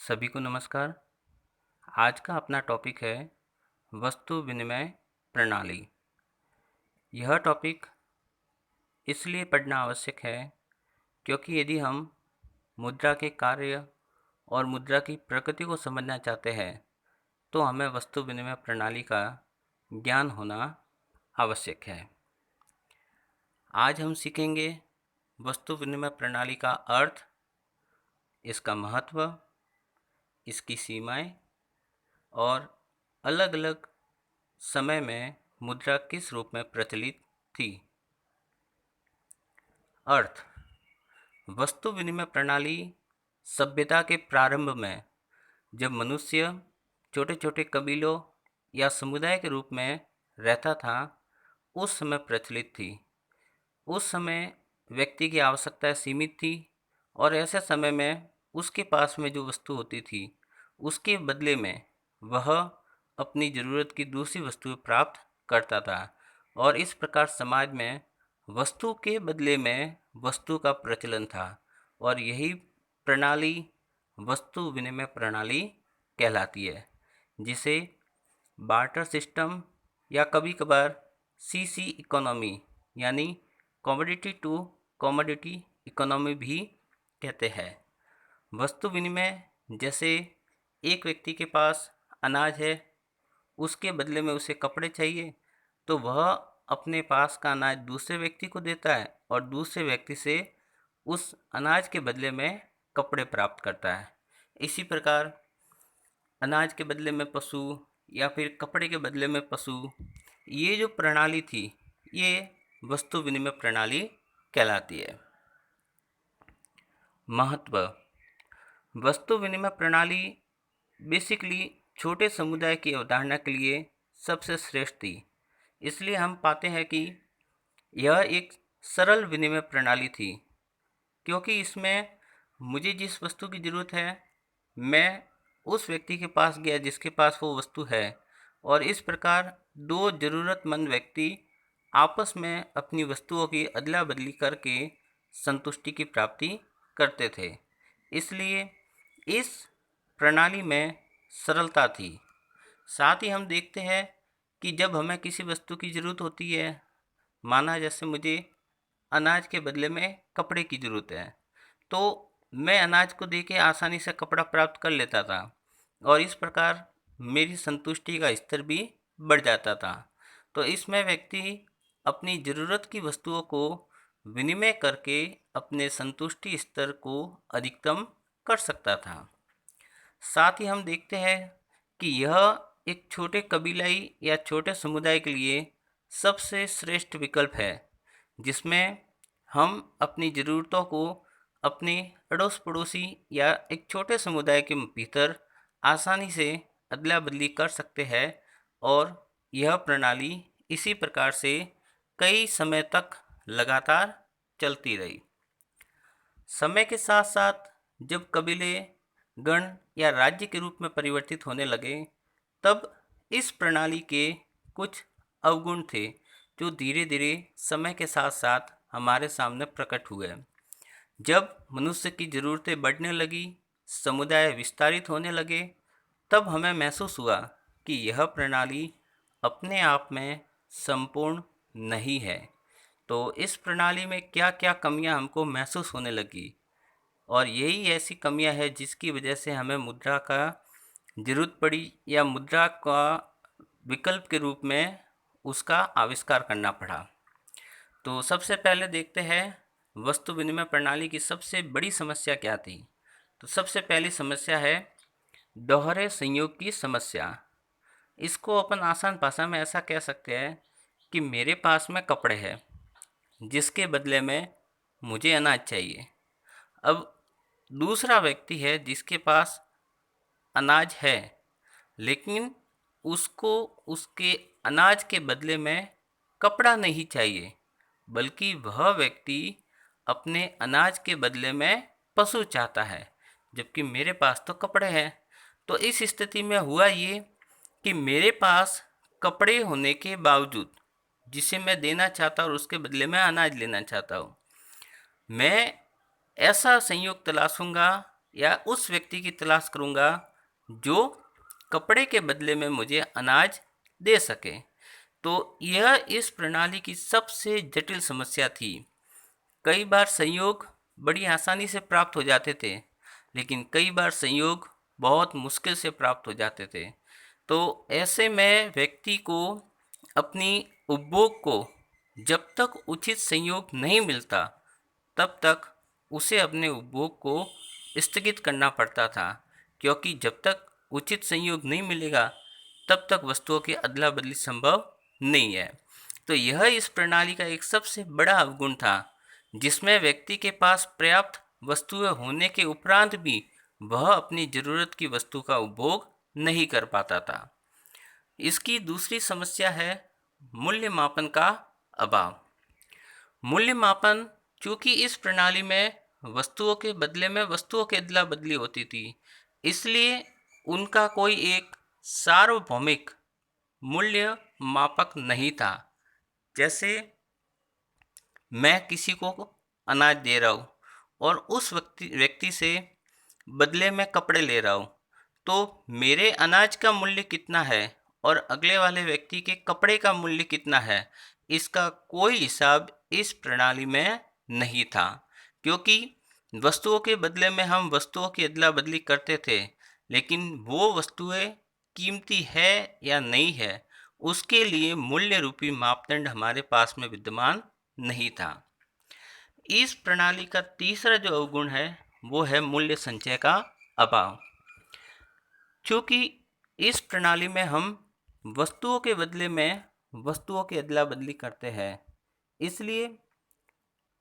सभी को नमस्कार। आज का अपना टॉपिक है वस्तु विनिमय प्रणाली। यह टॉपिक इसलिए पढ़ना आवश्यक है क्योंकि यदि हम मुद्रा के कार्य और मुद्रा की प्रकृति को समझना चाहते हैं तो हमें वस्तु विनिमय प्रणाली का ज्ञान होना आवश्यक है। आज हम सीखेंगे वस्तु विनिमय प्रणाली का अर्थ, इसका महत्व, इसकी सीमाएं और अलग अलग समय में मुद्रा किस रूप में प्रचलित थी। अर्थ: वस्तु विनिमय प्रणाली सभ्यता के प्रारंभ में, जब मनुष्य छोटे छोटे कबीलों या समुदाय के रूप में रहता था, उस समय प्रचलित थी। उस समय व्यक्ति की आवश्यकताएं सीमित थी और ऐसे समय में उसके पास में जो वस्तु होती थी उसके बदले में वह अपनी ज़रूरत की दूसरी वस्तुएं प्राप्त करता था और इस प्रकार समाज में वस्तु के बदले में वस्तु का प्रचलन था और यही प्रणाली वस्तु विनिमय प्रणाली कहलाती है, जिसे बार्टर सिस्टम या कभी कभार सीसी इकोनॉमी यानी कमोडिटी टू कमोडिटी इकोनॉमी भी कहते हैं। वस्तु विनिमय जैसे एक व्यक्ति के पास अनाज है, उसके बदले में उसे कपड़े चाहिए तो वह अपने पास का अनाज दूसरे व्यक्ति को देता है और दूसरे व्यक्ति से उस अनाज के बदले में कपड़े प्राप्त करता है। इसी प्रकार अनाज के बदले में पशु या फिर कपड़े के बदले में पशु, ये जो प्रणाली थी ये वस्तु विनिमय प्रणाली कहलाती है। महत्व: वस्तु विनिमय प्रणाली बेसिकली छोटे समुदाय की अवधारणा के लिए सबसे श्रेष्ठ थी। इसलिए हम पाते हैं कि यह एक सरल विनिमय प्रणाली थी क्योंकि इसमें मुझे जिस वस्तु की ज़रूरत है मैं उस व्यक्ति के पास गया जिसके पास वो वस्तु है और इस प्रकार दो ज़रूरतमंद व्यक्ति आपस में अपनी वस्तुओं की अदला बदली करके संतुष्टि की प्राप्ति करते थे। इसलिए इस प्रणाली में सरलता थी। साथ ही हम देखते हैं कि जब हमें किसी वस्तु की ज़रूरत होती है, माना जैसे मुझे अनाज के बदले में कपड़े की ज़रूरत है, तो मैं अनाज को देके आसानी से कपड़ा प्राप्त कर लेता था और इस प्रकार मेरी संतुष्टि का स्तर भी बढ़ जाता था। तो इसमें व्यक्ति अपनी ज़रूरत की वस्तुओं को विनिमय करके अपने संतुष्टि स्तर को अधिकतम कर सकता था। साथ ही हम देखते हैं कि यह एक छोटे कबीलाई या छोटे समुदाय के लिए सबसे श्रेष्ठ विकल्प है, जिसमें हम अपनी ज़रूरतों को अपने अड़ोस पड़ोसी या एक छोटे समुदाय के भीतर आसानी से अदला बदली कर सकते हैं और यह प्रणाली इसी प्रकार से कई समय तक लगातार चलती रही। समय के साथ साथ जब कबीले गण या राज्य के रूप में परिवर्तित होने लगे, तब इस प्रणाली के कुछ अवगुण थे जो धीरे धीरे समय के साथ साथ हमारे सामने प्रकट हुए। जब मनुष्य की ज़रूरतें बढ़ने लगी, समुदाय विस्तारित होने लगे, तब हमें महसूस हुआ कि यह प्रणाली अपने आप में संपूर्ण नहीं है। तो इस प्रणाली में क्या क्या कमियां हमको महसूस होने लगी और यही ऐसी कमियां हैं जिसकी वजह से हमें मुद्रा का ज़रूरत पड़ी या मुद्रा का विकल्प के रूप में उसका आविष्कार करना पड़ा। तो सबसे पहले देखते हैं वस्तु विनिमय प्रणाली की सबसे बड़ी समस्या क्या थी। तो सबसे पहली समस्या है दोहरे संयोग की समस्या। इसको अपन आसान भाषा में ऐसा कह सकते हैं कि मेरे पास में कपड़े हैं जिसके बदले में मुझे अनाज चाहिए। अब दूसरा व्यक्ति है जिसके पास अनाज है लेकिन उसको उसके अनाज के बदले में कपड़ा नहीं चाहिए, बल्कि वह व्यक्ति अपने अनाज के बदले में पशु चाहता है, जबकि मेरे पास तो कपड़े हैं। तो इस स्थिति में हुआ ये कि मेरे पास कपड़े होने के बावजूद जिसे मैं देना चाहता और उसके बदले में अनाज लेना चाहता हूँ, मैं ऐसा संयोग तलाशूंगा या उस व्यक्ति की तलाश करूँगा जो कपड़े के बदले में मुझे अनाज दे सके। तो यह इस प्रणाली की सबसे जटिल समस्या थी। कई बार संयोग बड़ी आसानी से प्राप्त हो जाते थे, लेकिन कई बार संयोग बहुत मुश्किल से प्राप्त हो जाते थे। तो ऐसे में व्यक्ति को अपनी उपभोग को जब तक उचित संयोग नहीं मिलता, तब तक उसे अपने उपभोग को स्थगित करना पड़ता था, क्योंकि जब तक उचित संयोग नहीं मिलेगा तब तक वस्तुओं की अदला बदली संभव नहीं है। तो यह इस प्रणाली का एक सबसे बड़ा अवगुण था, जिसमें व्यक्ति के पास पर्याप्त वस्तुएं होने के उपरांत भी वह अपनी जरूरत की वस्तु का उपभोग नहीं कर पाता था। इसकी दूसरी समस्या है मूल्य मापन का अभाव। मूल्य मापन, चूंकि इस प्रणाली में वस्तुओं के बदले में वस्तुओं की अदला बदली होती थी, इसलिए उनका कोई एक सार्वभौमिक मूल्य मापक नहीं था। जैसे मैं किसी को अनाज दे रहा हूँ और उस व्यक्ति से बदले में कपड़े ले रहा हूँ, तो मेरे अनाज का मूल्य कितना है और अगले वाले व्यक्ति के कपड़े का मूल्य कितना है, इसका कोई हिसाब इस प्रणाली में नहीं था। क्योंकि वस्तुओं के बदले में हम वस्तुओं की अदला बदली करते थे, लेकिन वो वस्तुएं कीमती है या नहीं है, उसके लिए मूल्य रूपी मापदंड हमारे पास में विद्यमान नहीं था। इस प्रणाली का तीसरा जो अवगुण है वो है मूल्य संचय का अभाव। क्योंकि इस प्रणाली में हम वस्तुओं के बदले में वस्तुओं की अदला बदली करते हैं, इसलिए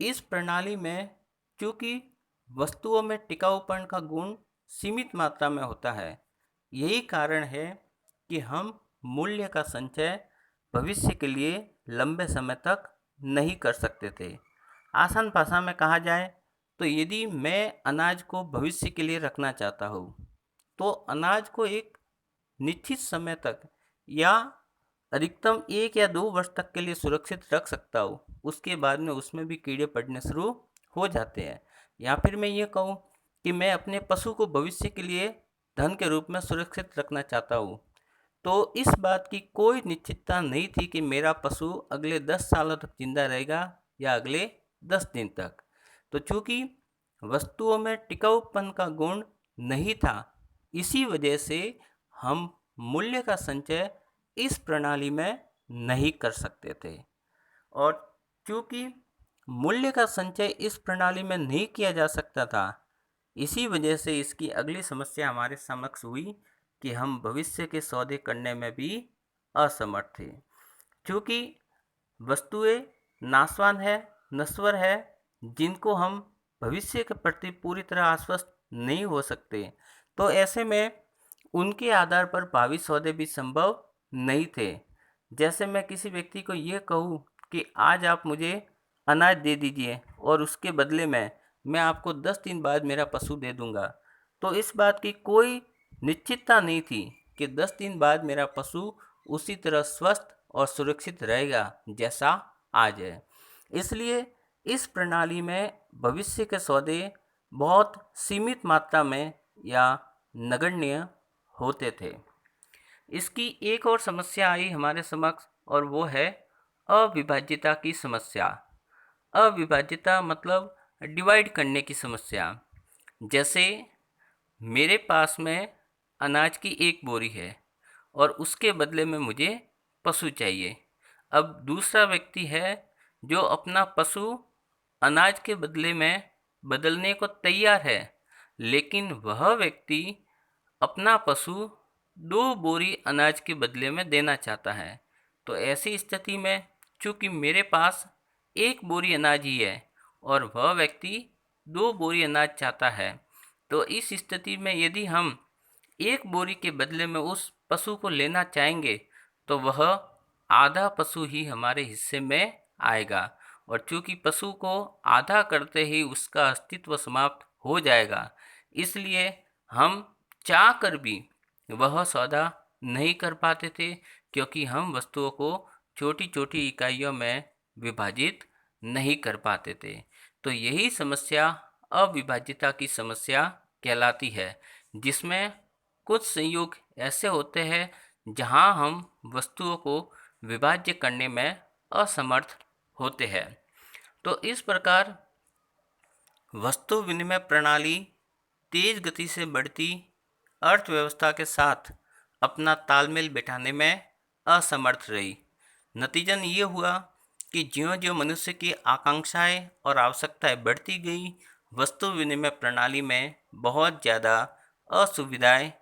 इस प्रणाली में चूँकि वस्तुओं में टिकाऊपन का गुण सीमित मात्रा में होता है, यही कारण है कि हम मूल्य का संचय भविष्य के लिए लंबे समय तक नहीं कर सकते थे। आसान भाषा में कहा जाए तो यदि मैं अनाज को भविष्य के लिए रखना चाहता हूँ, तो अनाज को एक निश्चित समय तक या अधिकतम 1 या 2 वर्ष तक के लिए सुरक्षित रख सकता हूँ। उसके बाद में उसमें भी कीड़े पड़ने शुरू हो जाते हैं। या फिर मैं ये कहूँ कि मैं अपने पशु को भविष्य के लिए धन के रूप में सुरक्षित रखना चाहता हूँ, तो इस बात की कोई निश्चितता नहीं थी कि मेरा पशु अगले 10 सालों तक जिंदा रहेगा या अगले 10 दिन तक। तो चूँकि वस्तुओं में टिकाऊपन का गुण नहीं था, इसी वजह से हम मूल्य का संचय इस प्रणाली में नहीं कर सकते थे। और चूँकि मूल्य का संचय इस प्रणाली में नहीं किया जा सकता था, इसी वजह से इसकी अगली समस्या हमारे समक्ष हुई कि हम भविष्य के सौदे करने में भी असमर्थ थे। क्योंकि वस्तुएं नाशवान है, नश्वर है, जिनको हम भविष्य के प्रति पूरी तरह आश्वस्त नहीं हो सकते, तो ऐसे में उनके आधार पर भावी सौदे भी संभव नहीं थे। जैसे मैं किसी व्यक्ति को ये कहूँ कि आज आप मुझे अनाज दे दीजिए और उसके बदले में मैं आपको 10 दिन बाद मेरा पशु दे दूंगा, तो इस बात की कोई निश्चितता नहीं थी कि 10 दिन बाद मेरा पशु उसी तरह स्वस्थ और सुरक्षित रहेगा जैसा आज है। इसलिए इस प्रणाली में भविष्य के सौदे बहुत सीमित मात्रा में या नगण्य होते थे। इसकी एक और समस्या आई हमारे समक्ष, और वो है अविभाज्यता की समस्या। अविभाज्यता मतलब डिवाइड करने की समस्या। जैसे मेरे पास में अनाज की एक बोरी है और उसके बदले में मुझे पशु चाहिए। अब दूसरा व्यक्ति है जो अपना पशु अनाज के बदले में बदलने को तैयार है, लेकिन वह व्यक्ति अपना पशु 2 बोरी अनाज के बदले में देना चाहता है। तो ऐसी स्थिति में चूँकि मेरे पास 1 बोरी अनाज ही है और वह व्यक्ति 2 बोरी अनाज चाहता है, तो इस स्थिति में यदि हम 1 बोरी के बदले में उस पशु को लेना चाहेंगे, तो वह आधा पशु ही हमारे हिस्से में आएगा। और चूँकि पशु को आधा करते ही उसका अस्तित्व समाप्त हो जाएगा, इसलिए हम चाह कर भी वह सौदा नहीं कर पाते थे, क्योंकि हम वस्तुओं को छोटी छोटी इकाइयों में विभाजित नहीं कर पाते थे। तो यही समस्या अविभाज्यता की समस्या कहलाती है, जिसमें कुछ संयोग ऐसे होते हैं जहां हम वस्तुओं को विभाज्य करने में असमर्थ होते हैं। तो इस प्रकार वस्तु विनिमय प्रणाली तेज गति से बढ़ती अर्थव्यवस्था के साथ अपना तालमेल बिठाने में असमर्थ रही। नतीजन ये हुआ कि ज्यों-ज्यों मनुष्य की आकांक्षाएं और आवश्यकताएं बढ़ती गई, वस्तु विनिमय प्रणाली में बहुत ज़्यादा असुविधाएं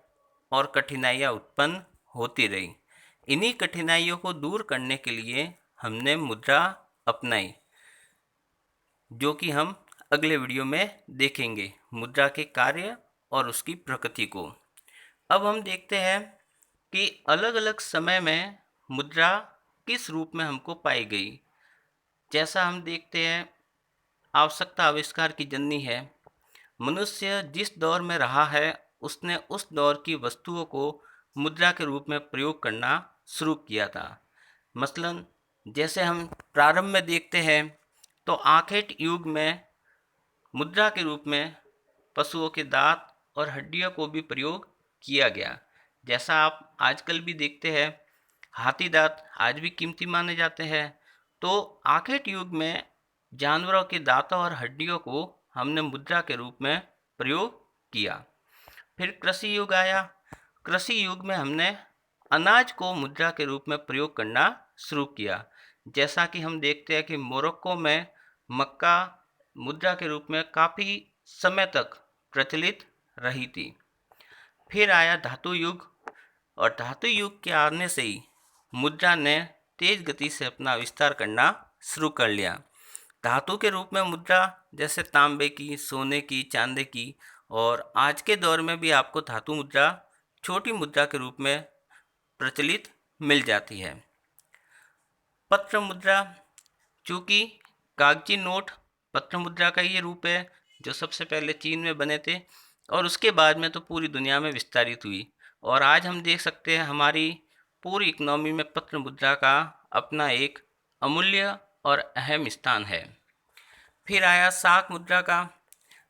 और कठिनाइयां उत्पन्न होती रही। इन्हीं कठिनाइयों को दूर करने के लिए हमने मुद्रा अपनाई, जो कि हम अगले वीडियो में देखेंगे, मुद्रा के कार्य और उसकी प्रकृति को। अब हम देखते हैं कि अलग अलग समय में मुद्रा किस रूप में हमको पाई गई। जैसा हम देखते हैं, आवश्यकता आविष्कार की जननी है। मनुष्य जिस दौर में रहा है, उसने उस दौर की वस्तुओं को मुद्रा के रूप में प्रयोग करना शुरू किया था। मसलन जैसे हम प्रारंभ में देखते हैं तो आखेट युग में मुद्रा के रूप में पशुओं के दांत और हड्डियों को भी प्रयोग किया गया। जैसा आप आजकल भी देखते हैं, हाथी दांत आज भी कीमती माने जाते हैं। तो आखेट युग में जानवरों के दांतों और हड्डियों को हमने मुद्रा के रूप में प्रयोग किया। फिर कृषि युग आया। कृषि युग में हमने अनाज को मुद्रा के रूप में प्रयोग करना शुरू किया। जैसा कि हम देखते हैं कि मोरक्को में मक्का मुद्रा के रूप में काफ़ी समय तक प्रचलित रही थी। फिर आया धातु युग, और धातु युग के आने से ही मुद्रा ने तेज गति से अपना विस्तार करना शुरू कर लिया। धातु के रूप में मुद्रा जैसे तांबे की, सोने की, चांदी की, और आज के दौर में भी आपको धातु मुद्रा छोटी मुद्रा के रूप में प्रचलित मिल जाती है। पत्र मुद्रा, चूँकि कागजी नोट पत्र मुद्रा का ये रूप है जो सबसे पहले चीन में बने थे और उसके बाद में तो पूरी दुनिया में विस्तारित हुई, और आज हम देख सकते हैं हमारी पूरी इकनॉमी में पत्र मुद्रा का अपना एक अमूल्य और अहम स्थान है। फिर आया साख मुद्रा का।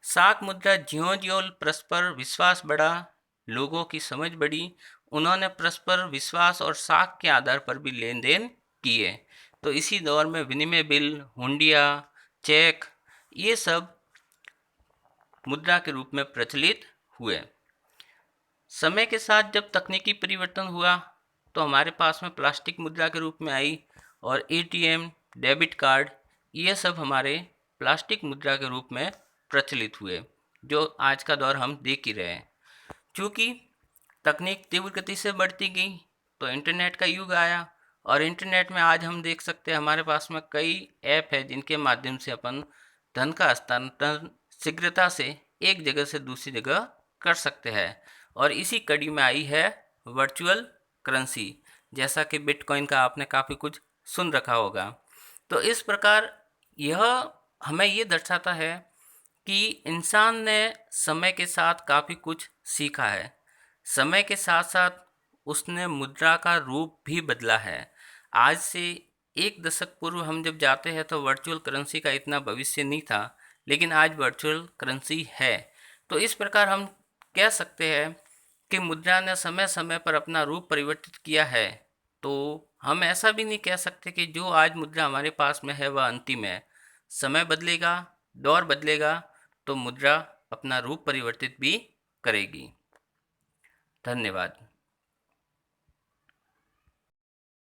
साख मुद्रा ज्यों-ज्यों परस्पर विश्वास बढ़ा, लोगों की समझ बढ़ी, उन्होंने परस्पर विश्वास और साख के आधार पर भी लेन देन किए। तो इसी दौर में विनिमय बिल, हुंडिया, चेक, ये सब मुद्रा के रूप में प्रचलित हुए। समय के साथ जब तकनीकी परिवर्तन हुआ तो हमारे पास में प्लास्टिक मुद्रा के रूप में आई, और एटीएम, डेबिट कार्ड, ये सब हमारे प्लास्टिक मुद्रा के रूप में प्रचलित हुए, जो आज का दौर हम देख ही रहे हैं। चूँकि तकनीक तीव्र गति से बढ़ती गई तो इंटरनेट का युग आया, और इंटरनेट में आज हम देख सकते हैं हमारे पास में कई ऐप है जिनके माध्यम से अपन धन का हस्तांतरण शीघ्रता से एक जगह से दूसरी जगह कर सकते हैं। और इसी कड़ी में आई है वर्चुअल करेंसी, जैसा कि बिटकॉइन का आपने काफ़ी कुछ सुन रखा होगा। तो इस प्रकार यह हमें ये दर्शाता है कि इंसान ने समय के साथ काफ़ी कुछ सीखा है। समय के साथ साथ उसने मुद्रा का रूप भी बदला है। आज से एक दशक पूर्व हम जब जाते हैं तो वर्चुअल करेंसी का इतना भविष्य नहीं था, लेकिन आज वर्चुअल करेंसी है। तो इस प्रकार हम कह सकते हैं कि मुद्रा ने समय समय पर अपना रूप परिवर्तित किया है। तो हम ऐसा भी नहीं कह सकते कि जो आज मुद्रा हमारे पास में है वह अंतिम है। समय बदलेगा, दौर बदलेगा, तो मुद्रा अपना रूप परिवर्तित भी करेगी। धन्यवाद।